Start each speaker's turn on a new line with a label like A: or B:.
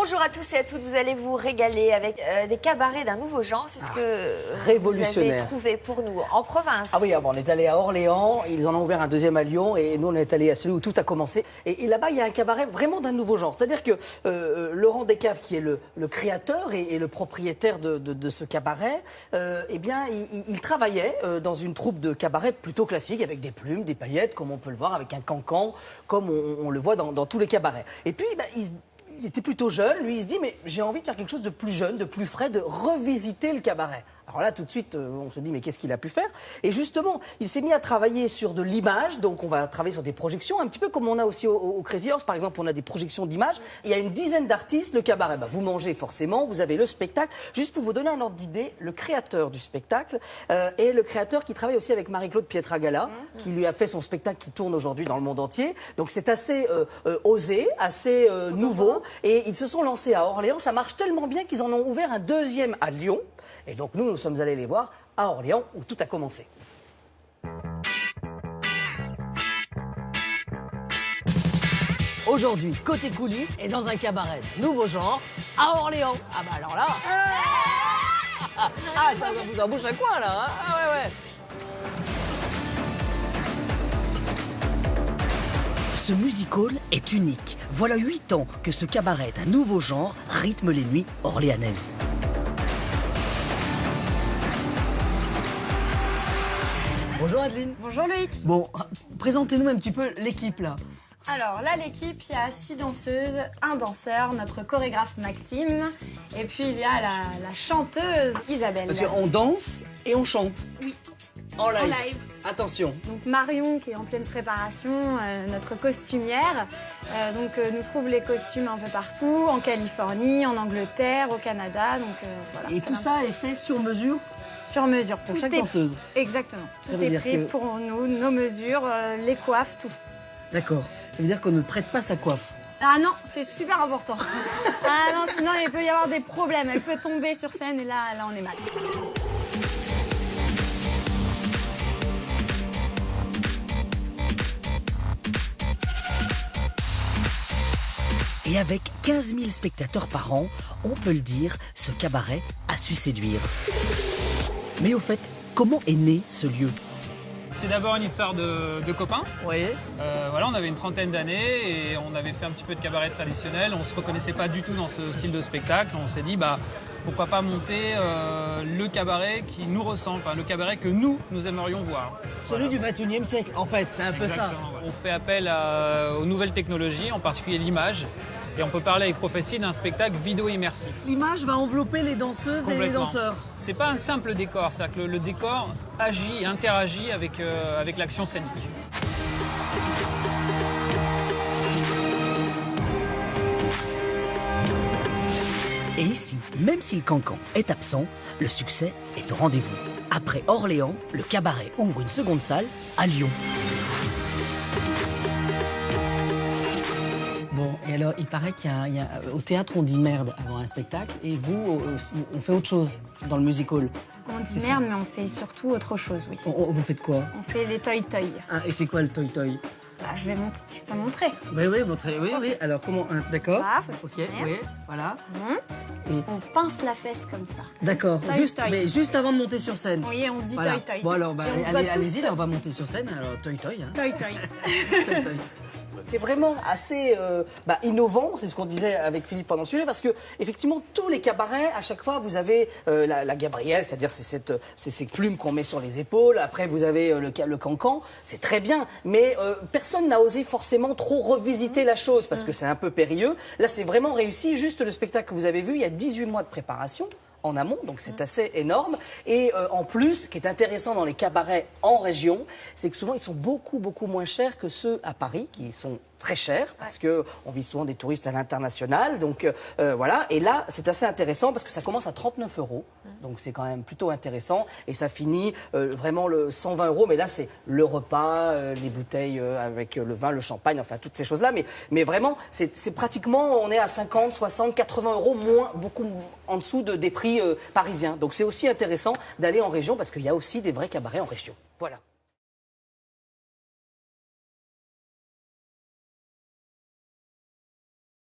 A: Bonjour à tous et à toutes, vous allez vous régaler avec des cabarets d'un nouveau genre, c'est ce que vous avez trouvé pour nous en province.
B: Ah oui, on est allé à Orléans, ils en ont ouvert un deuxième à Lyon et nous on est allé à celui où tout a commencé. Et là-bas il y a un cabaret vraiment d'un nouveau genre, c'est-à-dire que Laurent Descaves qui est le créateur et le propriétaire de ce cabaret, eh bien il travaillait dans une troupe de cabaret plutôt classique avec des plumes, des paillettes comme on peut le voir, avec un cancan comme on le voit dans tous les cabarets. Et puis il était plutôt jeune, lui il se dit mais j'ai envie de faire quelque chose de plus jeune, de plus frais, de revisiter le cabaret. Alors là tout de suite on se dit mais qu'est-ce qu'il a pu faire? Et justement il s'est mis à travailler sur de l'image, donc on va travailler sur des projections, un petit peu comme on a aussi au Crazy Horse par exemple, on a des projections d'images. Il y a une dizaine d'artistes, le cabaret, vous mangez forcément, vous avez le spectacle. Juste pour vous donner un ordre d'idée, le créateur du spectacle est le créateur qui travaille aussi avec Marie-Claude Pietragala, qui lui a fait son spectacle qui tourne aujourd'hui dans le monde entier. Donc c'est assez osé, assez nouveau. Et ils se sont lancés à Orléans, ça marche tellement bien qu'ils en ont ouvert un deuxième à Lyon. Et donc nous sommes allés les voir à Orléans où tout a commencé. Aujourd'hui, côté coulisses et dans un cabaret nouveau genre à Orléans. Ah bah alors là... ça vous embouche un coin là, hein. Ah ouais.
C: Ce music-hall est unique. Voilà 8 ans que ce cabaret d'un nouveau genre rythme les nuits orléanaises.
B: Bonjour Adeline.
D: Bonjour Loïc.
B: Bon, présentez-nous un petit peu l'équipe là.
D: Alors là, l'équipe, il y a 6 danseuses, un danseur, notre chorégraphe Maxime, et puis il y a la chanteuse Isabelle.
B: Parce qu'on danse et on chante.
D: Oui.
B: En live.
D: En live.
B: Attention.
D: Donc Marion qui est en pleine préparation, notre costumière, nous trouve les costumes un peu partout, en Californie, en Angleterre, au Canada. Donc, voilà,
B: et tout ça est fait sur mesure?
D: Sur mesure.
B: Pour chaque danseuse?
D: Exactement. Tout est pris pour nous, nos mesures, les coiffes, tout.
B: D'accord. Ça veut dire qu'on ne prête pas sa coiffe?
D: Ah non, c'est super important. Ah non, sinon il peut y avoir des problèmes. Elle peut tomber sur scène et là on est mal.
C: Et avec 15 000 spectateurs par an, on peut le dire, ce cabaret a su séduire. Mais au fait, comment est né ce lieu?
E: C'est d'abord une histoire de copains.
B: Oui.
E: Voilà, on avait une trentaine d'années et on avait fait un petit peu de cabaret traditionnel. On ne se reconnaissait pas du tout dans ce style de spectacle. On s'est dit, pourquoi pas monter le cabaret qui nous ressemble, enfin le cabaret que nous aimerions voir.
B: Celui du 21e siècle, en fait, c'est un peu ça.
E: Voilà. On fait appel aux nouvelles technologies, en particulier l'image. Et on peut parler avec prophétie d'un spectacle vidéo immersif.
B: L'image va envelopper les danseuses et les danseurs.
E: C'est pas un simple décor, c'est-à-dire que le décor agit et interagit avec l'action scénique.
C: Et ici, même si le cancan est absent, le succès est au rendez-vous. Après Orléans, le cabaret ouvre une seconde salle à Lyon.
B: Bon, et alors, il paraît au théâtre, on dit merde avant un spectacle, et vous, on fait autre chose dans le music hall.
D: On dit merde, mais on fait surtout autre chose, oui.
B: Vous faites quoi?
D: On fait les toy-toy.
B: Ah, et c'est quoi le toy-toy?
D: Je peux montrer.
B: Oui, montrer, oui. Alors, comment? D'accord. Ok, oui, voilà.
D: Et on pince la fesse comme ça.
B: D'accord, juste avant de monter sur scène.
D: Oui, on se dit toy-toy.
B: Bon, alors, allez-y, là, on va monter sur scène. Alors, toy-toy. Hein.
D: Toy-toy.
B: Toy-toy. C'est vraiment assez innovant, c'est ce qu'on disait avec Philippe pendant le sujet, parce que effectivement tous les cabarets, à chaque fois vous avez la Gabrielle, c'est-à-dire c'est ces plumes qu'on met sur les épaules, après vous avez le cancan, c'est très bien, mais personne n'a osé forcément trop revisiter la chose, parce que c'est un peu périlleux. Là c'est vraiment réussi, juste le spectacle que vous avez vu, il y a 18 mois de préparation en amont, donc c'est assez énorme. Et en plus, ce qui est intéressant dans les cabarets en région, c'est que souvent ils sont beaucoup moins chers que ceux à Paris, qui sont très chers, parce qu'on vit souvent des touristes à l'international. Donc voilà, et là c'est assez intéressant parce que ça commence à 39 €, donc c'est quand même plutôt intéressant. Et ça finit vraiment le 120 €, mais là c'est le repas, les bouteilles avec le vin, le champagne, enfin toutes ces choses-là. Mais vraiment, c'est pratiquement, on est à 50, 60, 80 € moins, beaucoup en dessous des prix parisiens. Donc c'est aussi intéressant d'aller en région parce qu'il y a aussi des vrais cabarets en région. Voilà.